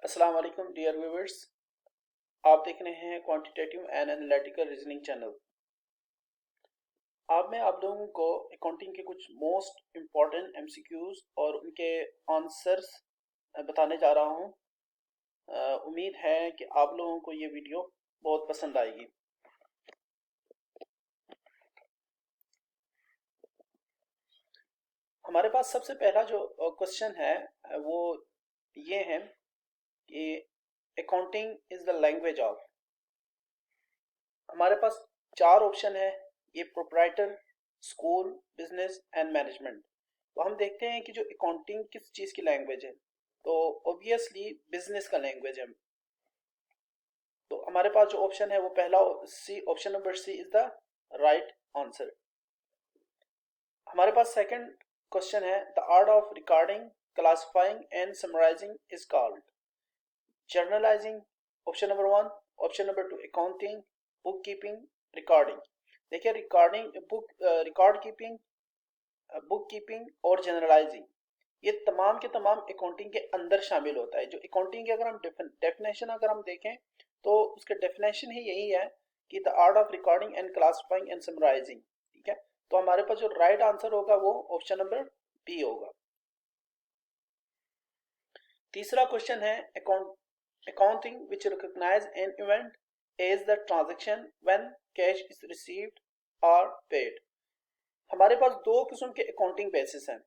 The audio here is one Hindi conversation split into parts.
अस्सलाम वालेकुम डियर व्यूअर्स। आप देख रहे हैं quantitative and analytical reasoning channel. आज मैं आप लोगों को अकाउंटिंग के कुछ मोस्ट इम्पॉर्टेंट एमसीक्यूज और उनके आंसर्स बताने जा रहा हूं। उम्मीद है कि आप लोगों को ये वीडियो बहुत पसंद आएगी। हमारे पास सबसे पहला जो क्वेश्चन है वो ये है कि accounting is the language of. हमारे पास चार ऑप्शन है, ये proprietor, school, business and management. तो हम देखते हैं कि जो अकाउंटिंग किस चीज़ की लैंग्वेज है, तो ऑब्वियसली बिजनेस का लैंग्वेज है। तो हमारे पास जो ऑप्शन है वो पहला C, option number C is the right answer. हमारे पास सेकंड क्वेश्चन है, the art of recording, classifying and summarising is called journalising. Option number one. Option number two accounting, book keeping, recording. देखिए recording record keeping, book keeping और जनरलाइजिंग, ये तमाम के तमाम अकाउंटिंग के अंदर शामिल होता है। जो अकाउंटिंग की अगर हम डेफिनेशन अगर हम देखें तो उसके डेफिनेशन ही यही है कि the art of recording and classifying and summarising. ठीक है, तो हमारे पास जो राइट आंसर होगा वो ऑप्शन नंबर बी होगा। तीसरा क्वेश्चन है, accounting which recognize an event as the transaction when cash is received or paid। हमारे पास दो किस्म के अकाउंटिंग बेसिस हैं।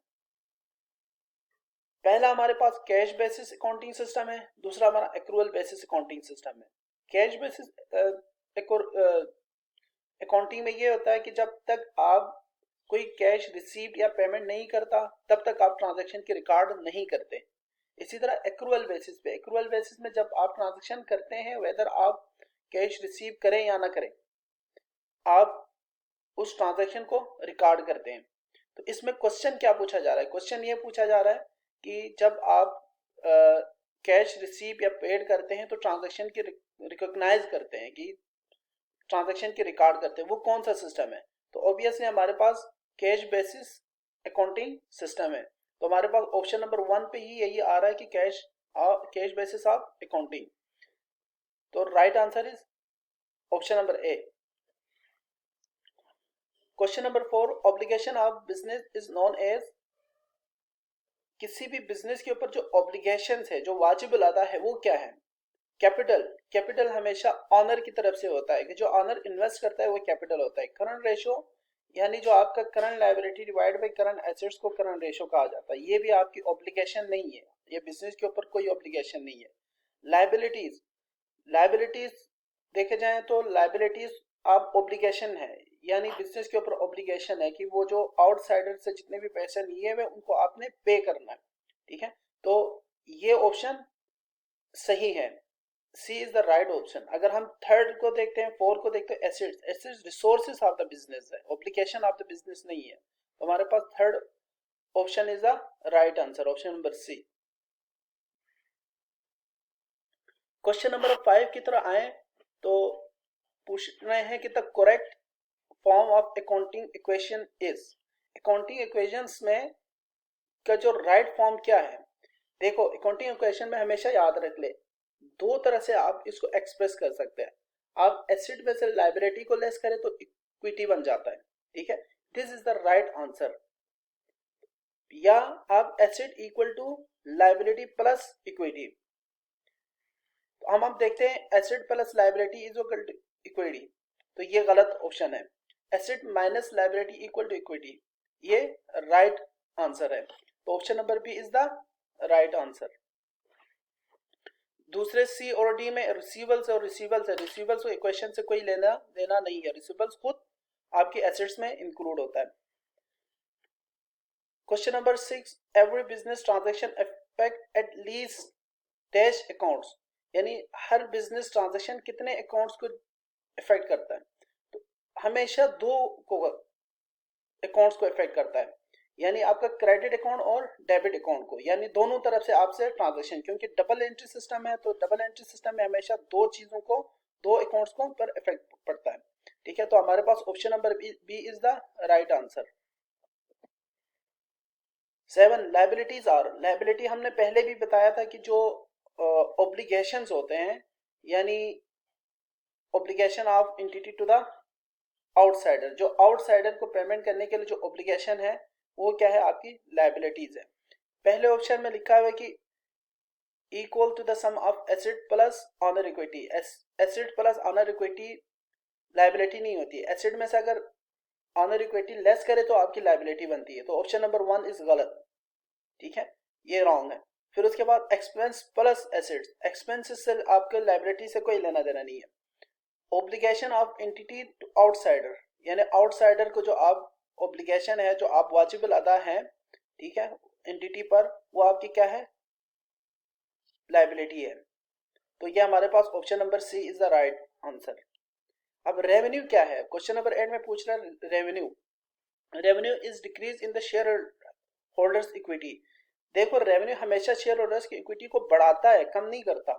पहला हमारे पास कैश बेसिस अकाउंटिंग सिस्टम है, दूसरा हमारा एक्रूअल बेसिस अकाउंटिंग सिस्टम है। कैश बेसिस अकाउंटिंग में ये होता है कि जब तक आप कोई कैश रिसीव या पेमेंट नहीं करता तब तक आप ट्रांजैक्शन के रिकॉर्ड नहीं करते। इसी तरह एक्रूअल बेसिस में जब आप ट्रांजैक्शन करते हैं, वेदर आप कैश रिसीव करें या ना करें, आप उस ट्रांजैक्शन को रिकॉर्ड करते हैं। तो इसमें क्वेश्चन क्या पूछा जा रहा है? क्वेश्चन ये पूछा जा रहा है कि जब आप कैश रिसीव या पेड करते हैं तो ट्रांजैक्शन की रिकॉग्नाइज करते हैं, कि ट्रांजैक्शन की रिकॉर्ड करते हैं, वो कौन सा सिस्टम है? तो ऑब्वियसली हमारे पास कैश बेसिस अकाउंटिंग सिस्टम है। तो हमारे पास ऑप्शन नंबर वन पे ही यही आ रहा है कि कैश बेसिस ऑफ अकाउंटिंग। तो right answer is option number A. Question number four, obligation of business is known as. किसी भी बिजनेस के ऊपर जो ऑब्लिगेशंस है, जो वाजिब अदा है, वो क्या है? कैपिटल। कैपिटल हमेशा ऑनर की तरफ से होता है, कि जो ऑनर इन्वेस्ट करता है वो कैपिटल होता है। करंट रेशो, यानी जो आपका current liability divide by current assets को करंट रेशो कहा जाता है, ये भी आपकी ऑब्लिगेशन नहीं है, ये बिजनेस के ऊपर कोई ऑब्लिगेशन नहीं है। लायबिलिटीज, लायबिलिटीज देखे जाए तो लायबिलिटीज आप ऑब्लिगेशन है, यानी बिजनेस के ऊपर ऑब्लिगेशन है कि वो जो आउटसाइडर से जितने भी पैसे लिए हुए उनको आपने पे करना है। ठीक है, तो ये ऑप्शन सही है, सी इज द राइट ऑप्शन। अगर हम थर्ड को देखते हैं, फोर को देखते हैं, assets, assets resources of the business है, ऑब्लिगेशन ऑफ द बिजनेस नहीं है। तो हमारे पास third option is the right answer, option number C. Question number 5 की तरह आए तो पूछ रहे हैं कि the correct form of accounting equation is. Accounting equations में का जो राइट फॉर्म क्या है? देखो अकाउंटिंग इक्वेशन में हमेशा याद रख ले, दो तरह से आप इसको एक्सप्रेस कर सकते हैं। आप एसेट में से लायबिलिटी को लेस करें तो इक्विटी बन जाता है। ठीक है, this is the right answer. या आप asset equal to liability plus equity. तो हम देखते हैं asset plus liability is equal to equity, तो ये गलत ऑप्शन है। Asset minus liability equal to equity, ये राइट आंसर है। तो option number B is the right answer. दूसरे सी और डी में रिसीवल्स और रिसीवल्स है, रिसीवल्स को इक्वेशन से कोई लेना देना नहीं है, रिसीवल्स खुद आपके एसेट्स में इंक्लूड होता है। Question number 6, every business transaction affect at least dash accounts, यानी हर बिजनेस ट्रांजैक्शन कितने अकाउंट्स को इफेक्ट करता है? तो हमेशा दो को अकाउंट्स को इफेक्ट करता है, यानी आपका क्रेडिट अकाउंट और डेबिट अकाउंट को, यानी दोनों तरफ से आपसे ट्रांजैक्शन, क्योंकि डबल एंट्री सिस्टम है, तो डबल एंट्री सिस्टम में हमेशा दो चीजों को, दो अकाउंट्स को पर इफेक्ट पड़ता है। ठीक है, तो हमारे पास option number B is the right answer. 7, liabilities are. Liability हमने पहले भी बताया था कि जो ऑब्लिगेशंस होते हैं, यानी obligation of entity to the outsider, जो आउटसाइडर को पेमेंट करने के लिए जो ऑब्लिगेशन है वो क्या है, आपकी लायबिलिटीज है। पहले ऑप्शन में लिखा हुआ है कि equal to the sum of asset plus owner equity. Asset plus owner equity liability नहीं होती है, एसेट में से अगर ऑनर इक्विटी लेस करे तो आपकी लायबिलिटी बनती है। तो ऑप्शन नंबर 1 इज गलत, ठीक है, ये रॉन्ग है। फिर उसके बाद एक्सपेंस प्लस एसेट्स, एक्सपेंसेस से आपके लायबिलिटी से कोई लेना देना नहीं है। Obligation of entity to outsider, यानी आउटसाइडर को जो आप ऑब्लिगेशन है, जो आप वाजिबल अदा है, ठीक है, एंटिटी पर, वो आपकी क्या है, लायबिलिटी है। तो ये हमारे पास option number C is the right answer. अब रेवेन्यू क्या है, क्वेश्चन नंबर 8 में पूछ रहा है revenue. Revenue is decrease in the share holders equity. देखो रेवेन्यू हमेशा शेयर होल्डर्स की इक्विटी को बढ़ाता है, कम नहीं करता,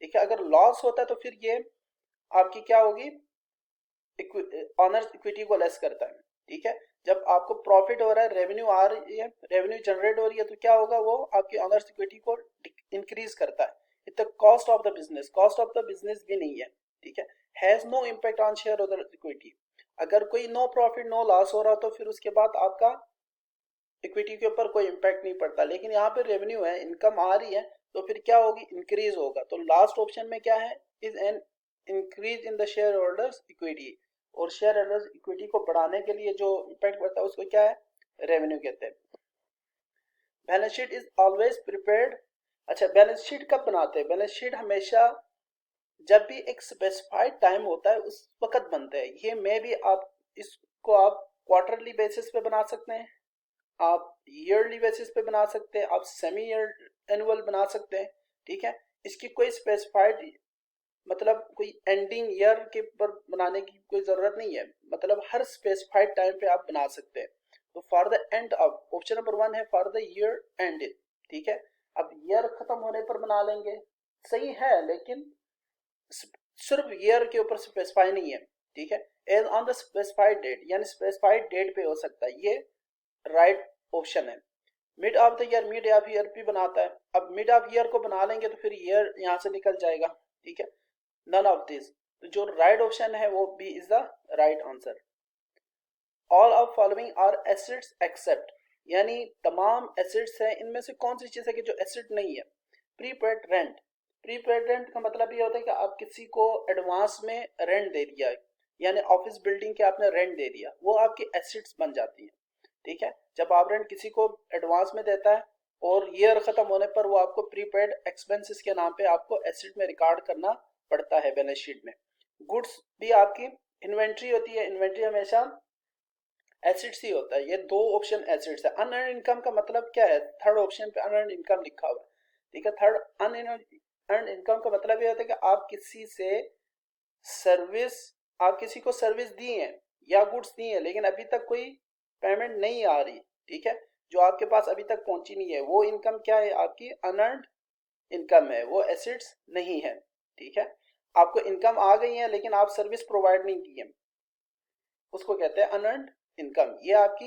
ठीक है। अगर लॉस होता है तो फिर ये आपकी क्या होगी, ऑनर्स इक्विटी को लेस करता है, ठीक है। जब आपको प्रॉफिट हो रहा है, रेवेन्यू आ रही है, रेवेन्यू जनरेट हो रही है, तो क्या होगा, वो आपकी ऑनर्स इक्विटी को इंक्रीज करता है। इतना cost of the business, cost of the business भी नहीं है, ठीक है। Has no impact on shareholder equity. अगर कोई नो प्रॉफिट नो लॉस हो रहा तो फिर उसके बाद आपका इक्विटी के ऊपर कोई इम्पैक्ट नहीं पड़ता। लेकिन यहाँ पे रेवेन्यू है, इनकम आ रही है, तो फिर क्या होगी, इंक्रीज होगा। तो लास्ट ऑप्शन में क्या है, is an increase in the share holders equity. और शेयर होल्डर्स इक्विटी को बढ़ाने के लिए जो इम्पैक्ट पड़ता है उसको क्या है, रेवेन्यू कहते हैं। Balance sheet is always prepared. अच्छा, बैलेंस शीट कब बनाते हैं, बैलेंस शीट हमेशा जब भी एक स्पेसिफाइड टाइम होता है उस वक्त बनते हैं। ये मे भी आप इसको आप क्वार्टरली बेसिस पे बना सकते हैं, आप ईयरली बेसिस पे बना सकते हैं, आप सेमी ईयर एनुअल बना सकते हैं, ठीक है। इसकी कोई स्पेसिफाइड मतलब कोई एंडिंग ईयर के पर बनाने की कोई जरूरत नहीं है, मतलब हर स्पेसिफाइड टाइम पे आप बना सकते हैं। तो for the end of, option number 1 है फॉर द ईयर एंडेड, ठीक है। अब ईयर खत्म होने पर बना लेंगे, सही है, लेकिन सिर्फ ईयर के ऊपर स्पेसिफाई नहीं है, ठीक है। As on the specified date, यानी स्पेसिफाइड डेट पे हो सकता है, ये राइट ऑप्शन है। Mid of the year, mid of year भी बनाता है। अब मिड ऑफ ईयर को बना लेंगे तो फिर ईयर यहाँ से निकल जाएगा, ठीक है। नन ऑफ दिस, तो जो राइट ऑप्शन है वो B is the right answer. All of following are assets except, यानी तमाम एसेट्स हैं, इनमें से कौन सी चीज है कि जो एसेट नहीं है। प्रीपेड रेंट, प्रीपेड रेंट का मतलब ये होता है कि आप किसी को एडवांस में रेंट दे दिया, यानी ऑफिस बिल्डिंग के आपने रेंट दे दिया, वो आपकी एसेट्स बन जाती है, ठीक है। जब आप रेंट किसी को एडवांस में देता है और ईयर खत्म होने पर वो आपको प्रीपेड एक्सपेंसेस के नाम पे आपको एसेट में रिकॉर्ड करना पड़ता है बैलेंस शीट में। गुड्स भी आपकी इन्वेंट्री होती है, इन्वेंट्री हमेशा एसेट्स ही होता है। ये दो ऑप्शन एसेट्स है। अनअर्न इनकम का मतलब क्या है, थर्ड ऑप्शन पे अनअर्न इनकम लिखा हुआ है, ठीक है। थर्ड अनअर्न इनकम का मतलब ये होता है कि आप किसी से सर्विस, आप किसी को सर्विस दी है या गुड्स दी है, लेकिन अभी तक कोई पेमेंट नहीं आ रही, ठीक है, जो आपके पास अभी तक पहुंची नहीं है, वो इनकम क्या है, आपकी अनअर्न्ड इनकम है, वो एसेट्स नहीं है, ठीक है। आपको इनकम आ गई है लेकिन आप सर्विस प्रोवाइड नहीं की है, उसको कहते हैं अनअर्न्ड इनकम। ये आपकी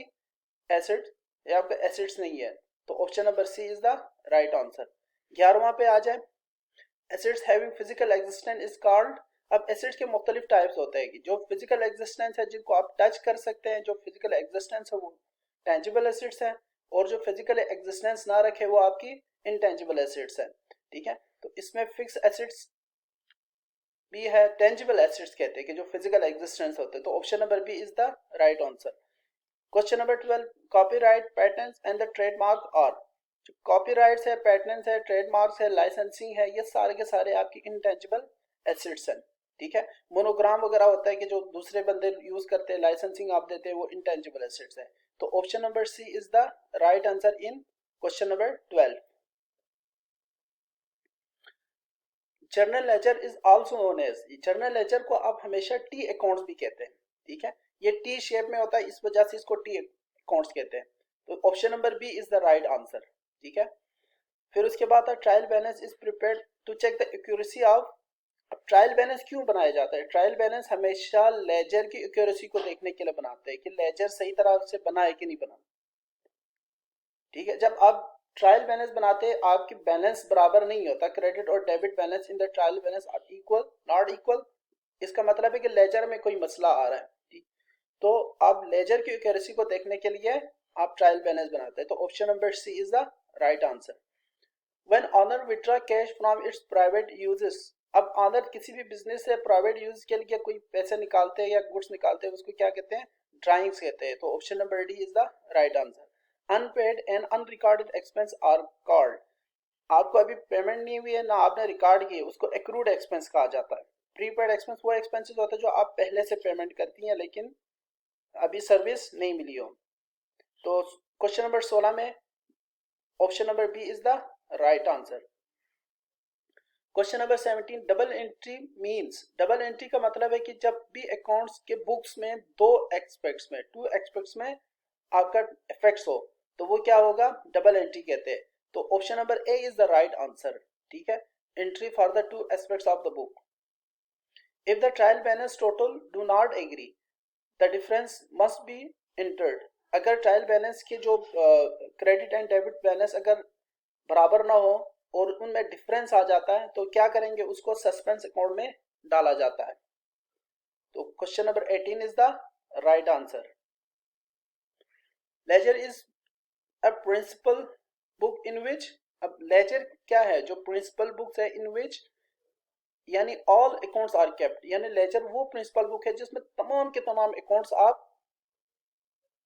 एसेट्स, ये आपका एसेट्स नहीं है। तो option number C is the right answer. 11वां पे आ जाए, assets having physical existence is called. अब एसेट्स के मुख्तलिफ टाइप्स होते हैं कि जो फिजिकल एग्जिस्टेंस है, जिनको आप टच कर सकते हैं, जो फिजिकल एग्जिस्टेंस है वो टेंजिबल एसेट्स हैं, और जो फिजिकल एग्जिस्टेंस ना रखे वो आपकी इनटेंजिबल एसेट्स हैं, ठीक है। तो इसमें फिक्स एसेट्स भी है, टेंजिबल एसेट्स कहते हैं कि जो फिजिकल एग्जिस्टेंस होते हैं। तो option number B is the right answer. Question number 12, copyright, patents and the trademark are. जो कॉपीराइट्स है, पेटेंट्स है, ट्रेडमार्क्स है, लाइसेंसिंग है, ये सारे के सारे आपकी इनटेंजिबल एसेट्स हैं, ठीक है। मोनोग्राम वगैरह होता है कि जो दूसरे बंदे यूज करते हैं, लाइसेंसिंग आप देते हैं, वो इनटेंजिबल एसेट्स है। तो option number C is the right answer in question number 12। Journal ledger is also known as, journal ledger को आप हमेशा टी अकाउंट्स भी कहते हैं, ठीक है। ये टी शेप में होता है, इस वजह से इसको टी अकाउंट्स कहते हैं। तो option number B is the right answer, ठीक है। फिर उसके बाद trial balance is prepared to check the accuracy of. अब ट्रायल बैलेंस क्यों बनाया जाता है, ट्रायल बैलेंस हमेशा लेजर की एक्यूरेसी को देखने के लिए बनाते हैं कि लेजर सही तरह से बना है कि नहीं बना, ठीक है। जब आप ट्रायल बैलेंस बनाते आपकी बैलेंस बराबर नहीं होता, क्रेडिट और debit balance in the trial balance are equal not equal. इसका मतलब है कि लेजर में कोई मसला आ रहा है, ठीक। तो आप लेजर की एक्यूरेसी को देखने के लिए आप ट्रायल बैलेंस बनाते हैं। तो option number C is the right answer. When owner withdraw cash from its private uses, अब ऑनर किसी भी बिजनेस से प्राइवेट यूज के लिए कोई पैसे निकालते हैं या गुड्स निकालते हैं, उसको क्या कहते हैं, ड्राइंग्स कहते हैं। तो option number D is the right answer. Unpaid and unrecorded expense are called, आपको अभी पेमेंट नहीं हुई है ना आपने रिकॉर्ड की है, उसको एक्रूड एक्सपेंस कहा जाता है। प्रीपेड एक्सपेंस वो एक्सपेंसेस होते हैं जो आप पहले से पेमेंट करती हैं लेकिन अभी सर्विस नहीं मिली हो। तो क्वेश्चन नंबर 16 में option number B is the right answer. Question number 17, double entry means, double entry का मतलब है कि जब भी अकाउंट्स के बुक्स में टू एक्सपेक्ट्स में आपका इफेक्ट्स हो तो वो क्या होगा, डबल एंट्री कहते हैं। तो option number A is the right answer, ठीक है। Entry for the two aspects of the book. If the trial balance total do not agree the difference must be entered, अगर ट्रायल बैलेंस के जो क्रेडिट एंड डेबिट बैलेंस अगर बराबर ना हो और उनमें डिफरेंस आ जाता है तो क्या करेंगे, उसको सस्पेंस अकाउंट में डाला जाता है। तो question number 18 is the right answer. Ledger is a principal book in which, अब लेजर क्या है, जो प्रिंसिपल बुक्स है इन विच यानी ऑल अकाउंट्स आर केप्ट, यानी लेजर वो प्रिंसिपल बुक है जिसमें तमाम के तमाम अकाउंट्स आप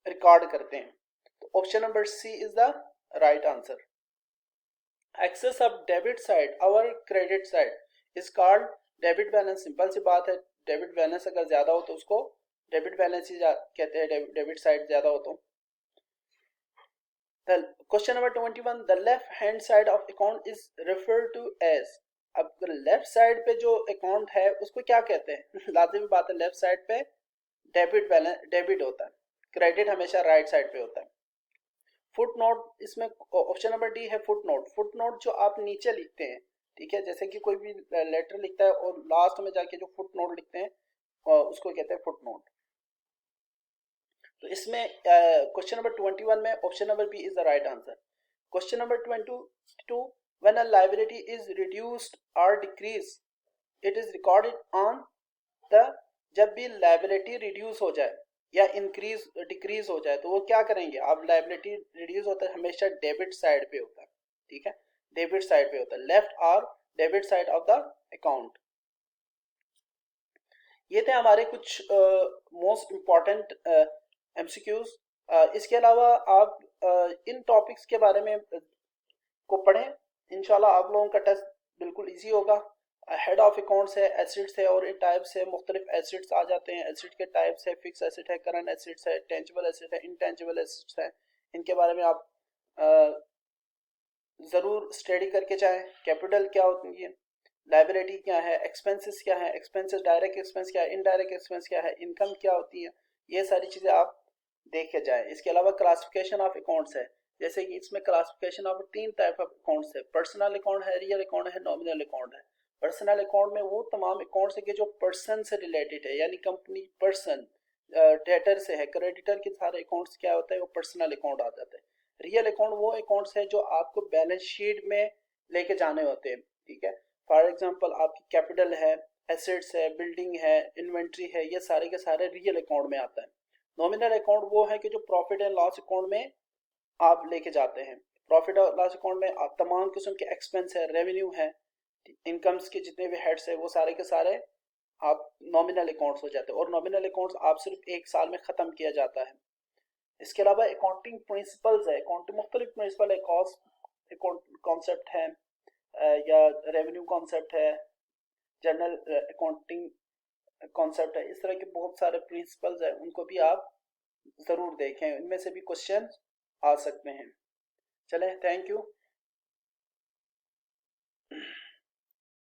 रिकॉर्ड करते हैं। तो option number C is the right answer. Excess of debit side और credit side is called debit balance, simple सी बात है, डेबिट बैलेंस अगर ज्यादा हो तो उसको डेबिट बैलेंस ही कहते हैं, डेबिट साइड ज्यादा हो तो। Question number 21, the left hand side of account is referred to as, अब लेफ्ट साइड पे जो अकाउंट है उसको क्या कहते हैं लाजिमी बात है लेफ्ट साइड पे डेबिट बैलेंस डेबिट होता है, क्रेडिट हमेशा राइट साइड पे होता है। फुट नोट, इसमें ऑप्शन नंबर डी है फुट नोट। फुट नोट जो आप नीचे लिखते हैं, ठीक है, जैसे कि कोई भी लेटर लिखता है और लास्ट में जाके जो फुट नोट लिखते हैं उसको कहते हैं फुट नोट। तो इसमें क्वेश्चन नंबर 21 में option number B is the right answer. Question number 22, when a liability is reduced और decrease it is recorded on the, जब भी लायबिलिटी रिड्यूस हो जाए या इंक्रीज डिक्रीज हो जाए तो वो क्या करेंगे, अब लायबिलिटी रिड्यूस होता है हमेशा डेबिट साइड पे होता है, ठीक है, डेबिट साइड पे होता है, लेफ्ट और debit side of the account. ये थे हमारे कुछ मोस्ट इम्पॉर्टेंट एमसीक्यूज। इसके अलावा आप इन टॉपिक्स के बारे में को पढ़ें, इंशाल्लाह आप लोगों का टेस्ट बिल्कुल इजी होगा। हेड ऑफ अकाउंट्स है, एसिड्स है और इन टाइप्स है, मुख्तलिफ एसिड्स आ जाते हैं, एसिड के टाइप्स है, फिक्स एसिड है, करंट एसिड्स है, टेंजिबल एसिड है, इनटेंजिबल एसिड्स है, इनके बारे में आप ज़रूर स्टडी करके जाएं। कैपिटल क्या होती है, लाइबिलिटी क्या है, एक्सपेंसेस क्या है, एक्सपेंसेस डायरेक्ट एक्सपेंस क्या है, इनडायरेक्ट एक्सपेंस क्या है, इनकम क्या होती है, ये सारी चीज़ें आप देख के जाएं। इसके अलावा क्लासिफिकेशन ऑफ अकाउंट्स है, जैसे कि इसमें classification of 3 type of accounts है, पर्सनल अकाउंट है, रियल अकाउंट है, नॉमिनल अकाउंट है। पर्सनल अकाउंट में वो तमाम अकाउंट्स है कि जो पर्सन से रिलेटेड है, यानी कंपनी पर्सन डेटर से है, क्रेडिटर के सारे अकाउंट्स क्या होता है वो पर्सनल अकाउंट आ जाता है। रियल अकाउंट वो अकाउंट्स है जो आपको बैलेंस शीट में लेके जाने होते हैं, ठीक है। फॉर एग्जांपल आपकी कैपिटल है, एसेट्स है, बिल्डिंग है, इन्वेंट्री है, ये सारे के सारे रियल अकाउंट में आता है। नॉमिनल अकाउंट वो है कि जो प्रॉफिट एंड लॉस अकाउंट में आप लेके जाते हैं। प्रॉफिट और लॉस अकाउंट में आप तमाम किस्म के एक्सपेंस है, रेवेन्यू है, इनकम्स के जितने भी हेड्स है वो सारे के सारे आप नॉमिनल अकाउंट्स हो जाते हैं और नॉमिनल अकाउंट्स आप सिर्फ 1 साल में ख़त्म किया जाता है। इसके अलावा अकाउंटिंग प्रिंसिपल्स है, अकाउंटिंग मुख्तलिफ प्रिंसिपल है, कॉस्ट कॉन्सेप्ट है या रेवेन्यू कॉन्सेप्ट है, जनरल अकाउंटिंग कॉन्सेप्ट है, इस तरह के बहुत सारे प्रिंसिपल्स हैं, उनको भी आप ज़रूर देखें, इनमें से भी क्वेश्चन आ सकते हैं। चलें, थैंक यू।